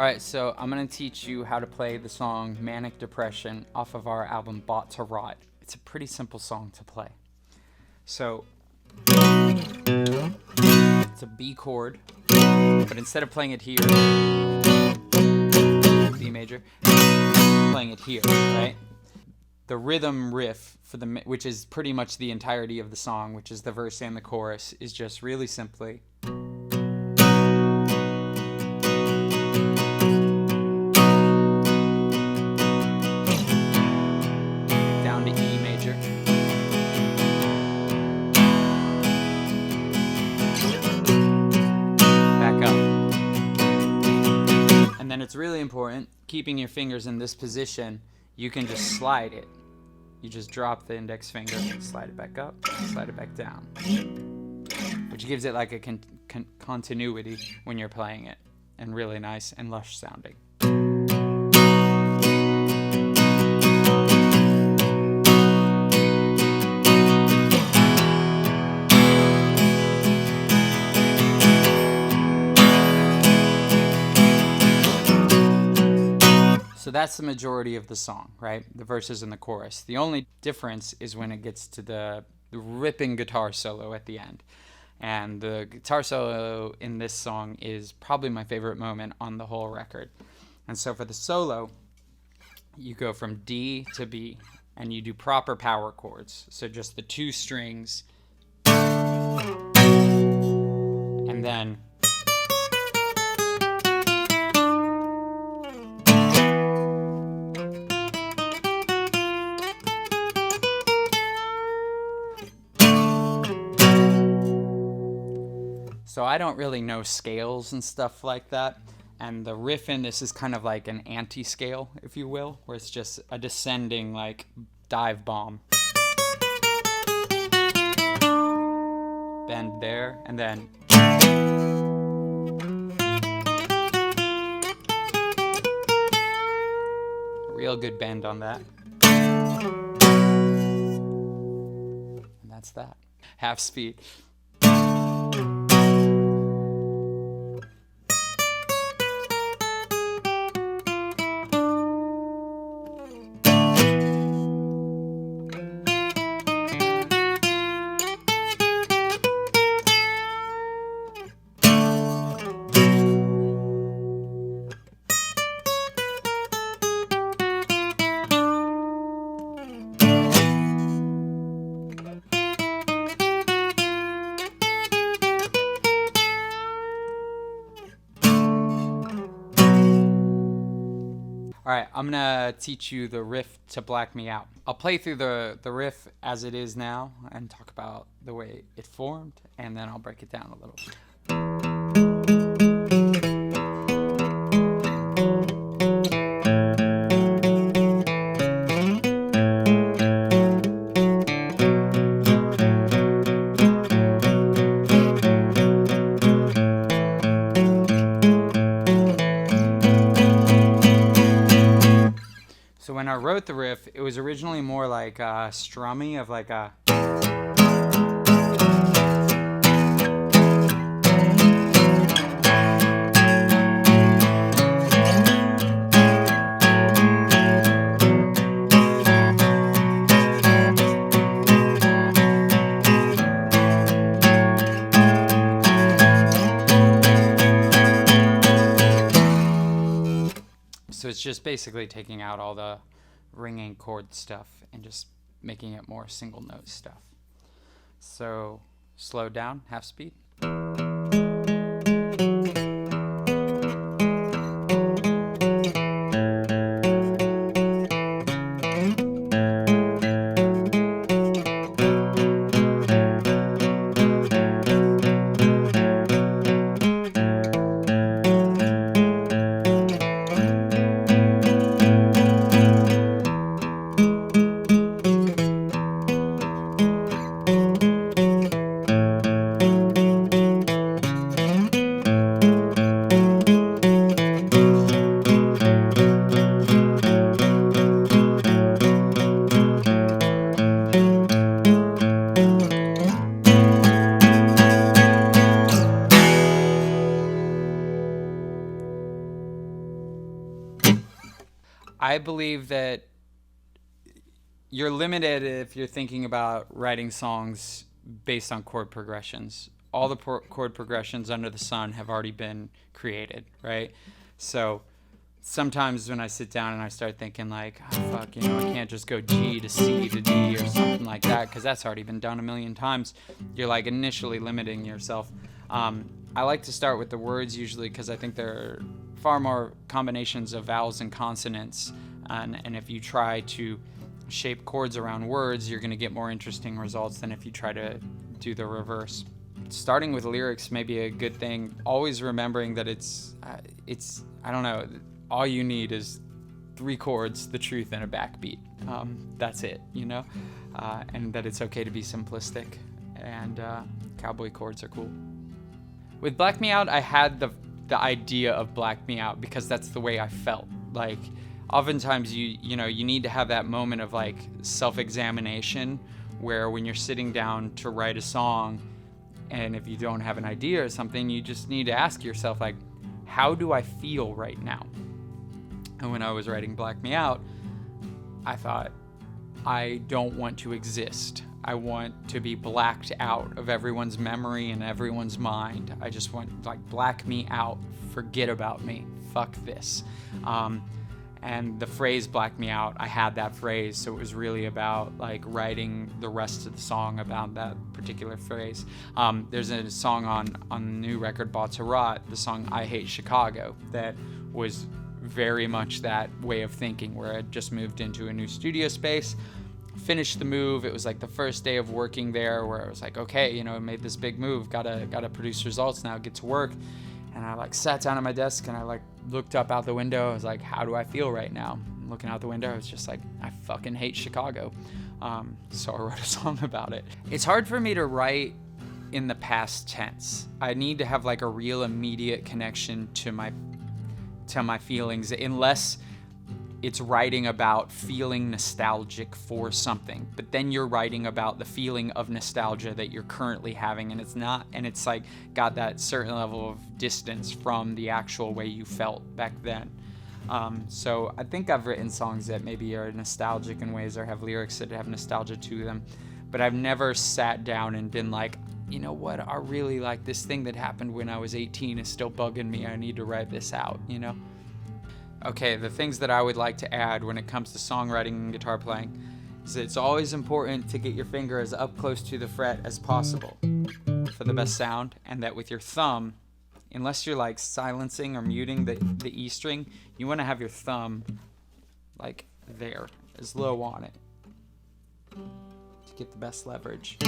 Alright, so I'm going to teach you how to play the song Manic Depression off of our album Bought to Rot. It's a pretty simple song to play. So, it's a B chord, but instead of playing it here, B major, playing it here, right? The rhythm riff, which is pretty much the entirety of the song, which is the verse and the chorus, is just really simply down to E major, back up. And then it's really important, keeping your fingers in this position, you can just slide it. You just drop the index finger, slide it back up, slide it back down, which gives it like a continuity when you're playing it, and really nice and lush sounding. So that's the majority of the song, right? The verses and the chorus. The only difference is when it gets to the ripping guitar solo at the end. And the guitar solo in this song is probably my favorite moment on the whole record. And so for the solo, you go from D to B, and you do proper power chords. So just the two strings, and then so I don't really know scales and stuff like that, and the riff in this is kind of like an anti-scale, if you will, where it's just a descending like dive bomb. Bend there, and then a real good bend on that. And that's that. Half speed. Alright, I'm going to teach you the riff to Black Me Out. I'll play through the riff as it is now and talk about the way it formed, and then I'll break it down a little. So when I wrote the riff, it was originally more like strummy, of like a... So it's just basically taking out all the ringing chord stuff and just making it more single note stuff. So slow down, half speed. I believe that you're limited if you're thinking about writing songs based on chord progressions. All the chord progressions under the sun have already been created, right? So sometimes when I sit down and I start thinking like, oh, fuck, I can't just go G to C to D or something like that, because that's already been done a million times. You're like initially limiting yourself. I like to start with the words usually, because I think there are far more combinations of vowels and consonants, and if you try to shape chords around words, you're going to get more interesting results than if you try to do the reverse. Starting with lyrics may be a good thing, always remembering that it's I don't know, all you need is 3 chords, the truth, and a backbeat. That's it, and that it's okay to be simplistic, and cowboy chords are cool. With Black Me Out, I had the idea of Black Me Out because that's the way I felt. Like, oftentimes you need to have that moment of like self-examination where when you're sitting down to write a song, and if you don't have an idea or something, you just need to ask yourself, like, how do I feel right now? And when I was writing Black Me Out, I thought, I don't want to exist. I want to be blacked out of everyone's memory and everyone's mind. I just want, like, black me out. Forget about me. Fuck this. And the phrase black me out, I had that phrase, so it was really about like writing the rest of the song about that particular phrase. There's a song on the new record, Botzarat, the song I Hate Chicago, that was very much that way of thinking, where I just moved into a new studio space, finished the move. It was like the first day of working there, where I was like, okay, I made this big move, gotta produce results now, get to work. And I like sat down at my desk and I like looked up out the window. I was like, how do I feel right now? And looking out the window, I was just like, I fucking hate Chicago. So I wrote a song about it. It's hard for me to write in the past tense. I need to have like a real immediate connection to my feelings, unless it's writing about feeling nostalgic for something, but then you're writing about the feeling of nostalgia that you're currently having, and it's like got that certain level of distance from the actual way you felt back then. So I think I've written songs that maybe are nostalgic in ways, or have lyrics that have nostalgia to them, but I've never sat down and been like, you know what, I really like this thing that happened when I was 18 is still bugging me. I need to write this out, Okay, the things that I would like to add when it comes to songwriting and guitar playing is that it's always important to get your finger as up close to the fret as possible for the best sound, and that with your thumb, unless you're like silencing or muting the E string, you want to have your thumb like there, as low on it, to get the best leverage.